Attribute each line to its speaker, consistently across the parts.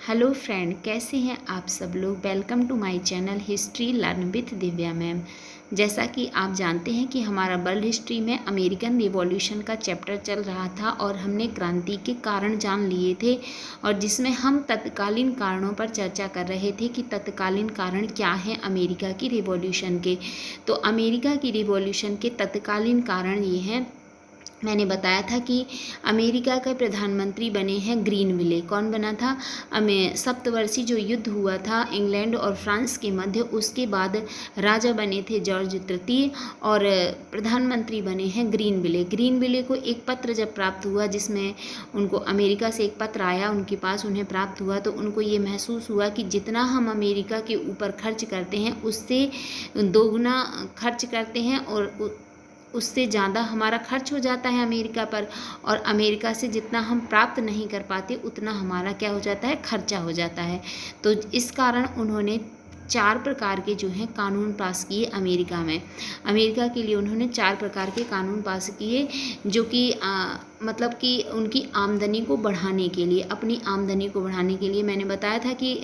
Speaker 1: Hello friend, कैसे हैं आप सब लोग। Welcome to my channel history learn with Divya ma'am. जैसा कि आप जानते हैं कि हमारा वर्ल्ड हिस्ट्री में अमेरिकन रिवॉल्यूशन का चैप्टर चल रहा था और हमने क्रांति के कारण जान लिए थे और जिसमें हम तत्कालीन कारणों पर चर्चा कर रहे थे कि तत्कालीन कारण क्या हैं अमेरिका की रिवॉल्यूशन के। तो अमेरिका की रिवॉल्यूशन के तत्कालीन कारण ये हैं। मैंने बताया था कि अमेरिका के प्रधानमंत्री बने हैं ग्रीनविले। कौन बना था? सप्तवर्षीय जो युद्ध हुआ था इंग्लैंड और फ्रांस के मध्य, उसके बाद राजा बने थे जॉर्ज तृतीय और प्रधानमंत्री बने हैं ग्रीनविले। ग्रीनविले को एक पत्र जब प्राप्त हुआ, जिसमें उनको अमेरिका से एक पत्र आया उनके पास, उन्हें प्राप्त हुआ, तो उनको ये महसूस हुआ कि जितना हम अमेरिका के ऊपर खर्च करते हैं उससे दोगुना खर्च करते हैं और उससे ज़्यादा हमारा खर्च हो जाता है अमेरिका पर, और अमेरिका से जितना हम प्राप्त नहीं कर पाते उतना हमारा क्या हो जाता है, खर्चा हो जाता है। तो इस कारण उन्होंने 4 प्रकार के जो हैं कानून पास किए अमेरिका में। अमेरिका के लिए उन्होंने 4 प्रकार के कानून पास किए, जो कि मतलब कि उनकी आमदनी को बढ़ाने के लिए, अपनी आमदनी को बढ़ाने के लिए। मैंने बताया था कि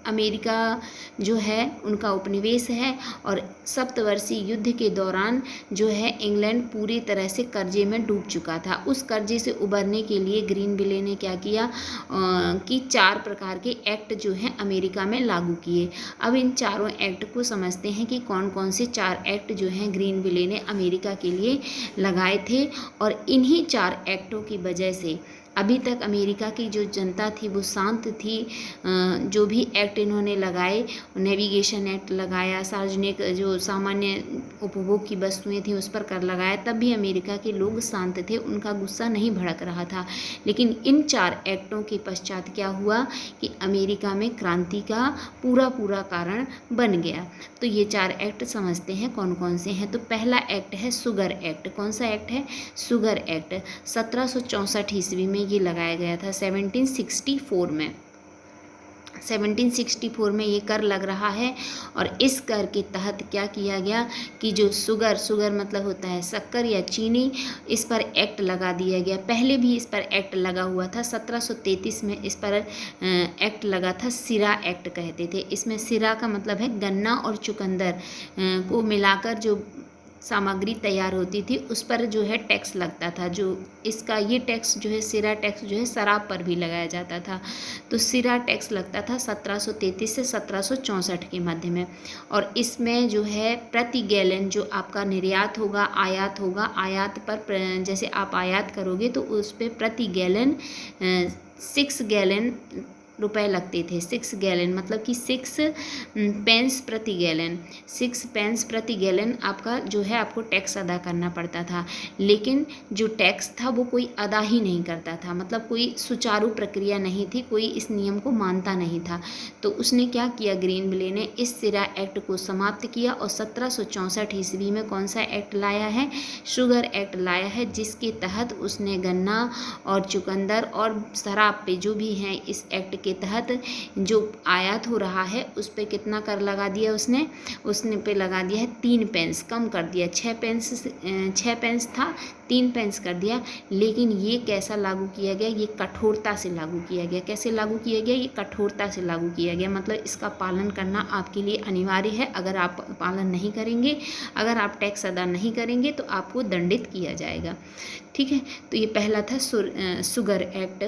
Speaker 1: अमेरिका जो है उनका उपनिवेश है और सप्तवर्षीय युद्ध के दौरान जो है इंग्लैंड पूरी तरह से कर्जे में डूब चुका था। उस कर्जे से उबरने के लिए ग्रीनविले ने क्या किया कि 4 प्रकार के एक्ट जो हैं अमेरिका में लागू किए। अब इन चारों एक्ट को समझते हैं कि कौन कौन से 4 एक्ट जो हैं ग्रीनविले ने अमेरिका के लिए लगाए थे। और इन्हीं 4 एक्टों की वजह से अभी तक अमेरिका की जो जनता थी वो शांत थी। जो भी एक्ट इन्होंने लगाए, नेविगेशन एक्ट लगाया, सार्वजनिक जो सामान्य उपभोग की वस्तुएं थी उस पर कर लगाया, तब भी अमेरिका के लोग शांत थे, उनका गुस्सा नहीं भड़क रहा था। लेकिन इन 4 एक्टों के पश्चात क्या हुआ कि अमेरिका में क्रांति का पूरा कारण बन गया। तो ये 4 एक्ट समझते हैं कौन कौन से हैं। तो पहला एक्ट है शुगर एक्ट। कौन सा एक्ट है? Sugar act. 1764 ईस्वी में ये लगाया गया था। 1764 में 1764 में ये कर लग रहा है और इस कर के तहत क्या किया गया कि जो शुगर मतलब होता है शक्कर या चीनी, इस पर एक्ट लगा दिया गया। पहले भी इस पर एक्ट लगा हुआ था। 1733 में इस पर एक्ट लगा था, सिरा एक्ट कहते थे। इसमें सिरा का मतलब है गन्ना और चुकंदर को मिलाकर जो सामग्री तैयार होती थी उस पर जो है टैक्स लगता था। जो इसका ये टैक्स जो है, सिरा टैक्स जो है शराब पर भी लगाया जाता था। तो सिरा टैक्स लगता था 1733 से 1764 के मध्य में। और इसमें जो है प्रति गैलन जो आपका निर्यात होगा, आयात होगा, आयात पर जैसे आप आयात करोगे तो उस पर प्रति गैलन 6 गैलन रुपए लगते थे। 6 गैलन मतलब कि 6 पेंस प्रति गैलन, 6 पेंस प्रति गैलन आपका जो है आपको टैक्स अदा करना पड़ता था। लेकिन जो टैक्स था वो कोई अदा ही नहीं करता था, मतलब कोई सुचारू प्रक्रिया नहीं थी, कोई इस नियम को मानता नहीं था। तो उसने क्या किया, ग्रीनविले ने इस सिरा एक्ट को समाप्त किया और 1764 ईस्वी में कौन सा एक्ट लाया है? शुगर एक्ट लाया है, जिसके तहत उसने गन्ना और चुकंदर और शराब पे जो भी हैं इस एक्ट के तहत जो आयात हो रहा है उस पे कितना कर लगा दिया उसने पे लगा दिया है 3 पेंस, कम कर दिया। 6 पेंस था, 3 पेंस कर दिया। लेकिन ये कैसा लागू किया गया? ये कठोरता से लागू किया गया। कैसे लागू किया गया? ये कठोरता से लागू किया गया, मतलब इसका पालन करना आपके लिए अनिवार्य है। अगर आप पालन नहीं करेंगे, अगर आप टैक्स अदा नहीं करेंगे तो आपको दंडित किया जाएगा। ठीक है, तो ये पहला था शुगर एक्ट,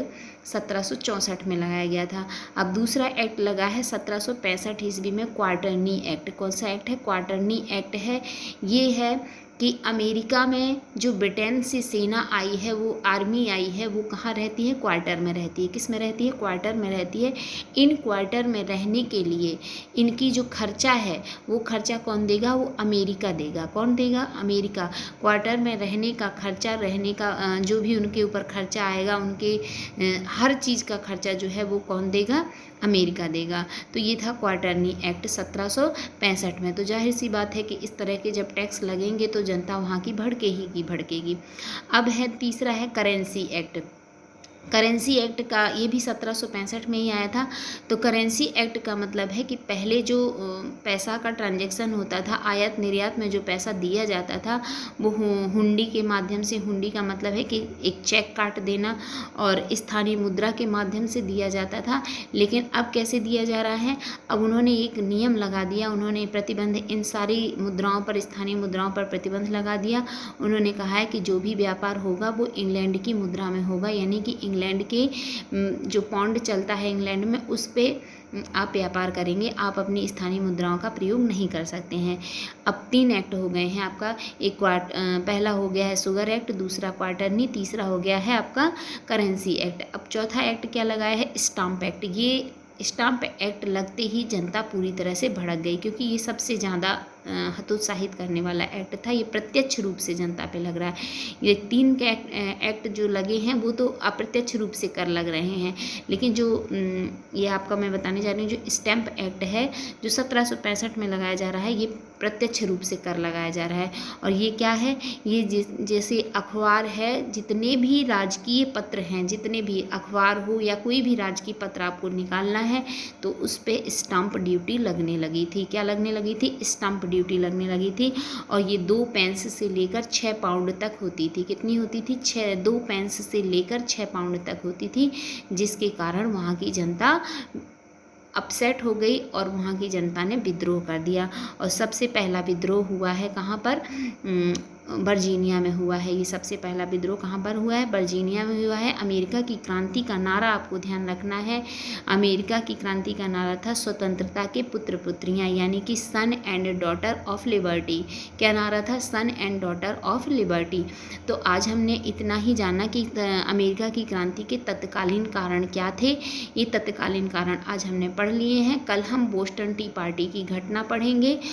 Speaker 1: 1764 में लगाया गया था। अब दूसरा एक्ट लगा है 1765 ईस्वी में, क्वार्टरनी एक्ट। कौन सा एक्ट है? क्वार्टरनी एक्ट है। ये है कि अमेरिका में जो ब्रिटेन से सेना आई है, वो आर्मी आई है, वो कहाँ रहती है? क्वार्टर में रहती है। किस में रहती है? क्वार्टर में रहती है। इन क्वार्टर में रहने के लिए इनकी जो खर्चा है वो खर्चा कौन देगा? वो अमेरिका देगा। कौन देगा? अमेरिका। क्वार्टर में रहने का खर्चा, रहने का जो भी उनके ऊपर खर्चा आएगा, उनके हर चीज़ का खर्चा जो है वो कौन देगा? अमेरिका देगा। तो ये था क्वार्टरनी एक्ट 1765 में। तो जाहिर सी बात है कि इस तरह के जब टैक्स लगेंगे तो जनता वहाँ की भड़केगी। अब है तीसरा है करेंसी एक्ट। करेंसी एक्ट का ये भी 1765 में ही आया था। तो करेंसी एक्ट का मतलब है कि पहले जो पैसा का ट्रांजैक्शन होता था, आयात निर्यात में जो पैसा दिया जाता था वो हुंडी के माध्यम से, हुंडी का मतलब है कि एक चेक काट देना, और स्थानीय मुद्रा के माध्यम से दिया जाता था। लेकिन अब कैसे दिया जा रहा है, अब उन्होंने एक नियम लगा दिया, उन्होंने प्रतिबंध इन सारी मुद्राओं पर, स्थानीय मुद्राओं पर प्रतिबंध लगा दिया। उन्होंने कहा है कि जो भी व्यापार होगा वो इंग्लैंड की मुद्रा में होगा, यानी कि इंग्लैंड के जो पौंड चलता है इंग्लैंड में, उस पे आप व्यापार करेंगे, आप अपनी स्थानीय मुद्राओं का प्रयोग नहीं कर सकते हैं। अब 3 एक्ट हो गए हैं आपका, एक पहला हो गया है शुगर एक्ट, दूसरा क्वार्टरनी, तीसरा हो गया है आपका करेंसी एक्ट। अब चौथा एक्ट क्या लगाया है, स्टाम्प एक्ट। ये स्टाम्प एक्ट लगते ही जनता पूरी तरह से भड़क गई, क्योंकि ये सबसे ज़्यादा हतोत्साहित करने वाला एक्ट था। ये प्रत्यक्ष रूप से जनता पे लग रहा है। ये 3 के एक्ट जो लगे हैं वो तो अप्रत्यक्ष रूप से कर लग रहे हैं, लेकिन जो ये आपका मैं बताने जा रही हूँ, जो स्टैम्प एक्ट है जो 1765 में लगाया जा रहा है, ये प्रत्यक्ष रूप से कर लगाया जा रहा है। और ये क्या है, ये जैसे अखबार है, जितने भी राजकीय पत्र हैं, जितने भी अखबार हो या कोई भी राजकीय पत्र आपको निकालना है तो उस पर स्टाम्प ड्यूटी लगने लगी थी। क्या लगने लगी थी, स्टाम्प ड्यूटी लगने लगी थी। और ये 2 पेंस से लेकर 6 पाउंड तक होती थी। कितनी होती थी, 2 पेंस से लेकर 6 पाउंड तक होती थी, जिसके कारण वहाँ की जनता अपसेट हो गई और वहाँ की जनता ने विद्रोह कर दिया। और सबसे पहला विद्रोह हुआ है कहाँ पर, वर्जीनिया में हुआ है। ये सबसे पहला विद्रोह कहाँ पर हुआ है, वर्जीनिया में हुआ है। अमेरिका की क्रांति का नारा आपको ध्यान रखना है, अमेरिका की क्रांति का नारा था स्वतंत्रता के पुत्र पुत्रियाँ, यानी कि सन एंड डॉटर ऑफ लिबर्टी। क्या नारा था, सन एंड डॉटर ऑफ लिबर्टी। तो आज हमने इतना ही जाना कि अमेरिका की क्रांति के तत्कालीन कारण क्या थे। ये तत्कालीन कारण आज हमने पढ़ लिए हैं। कल हम बोस्टन टी पार्टी की घटना पढ़ेंगे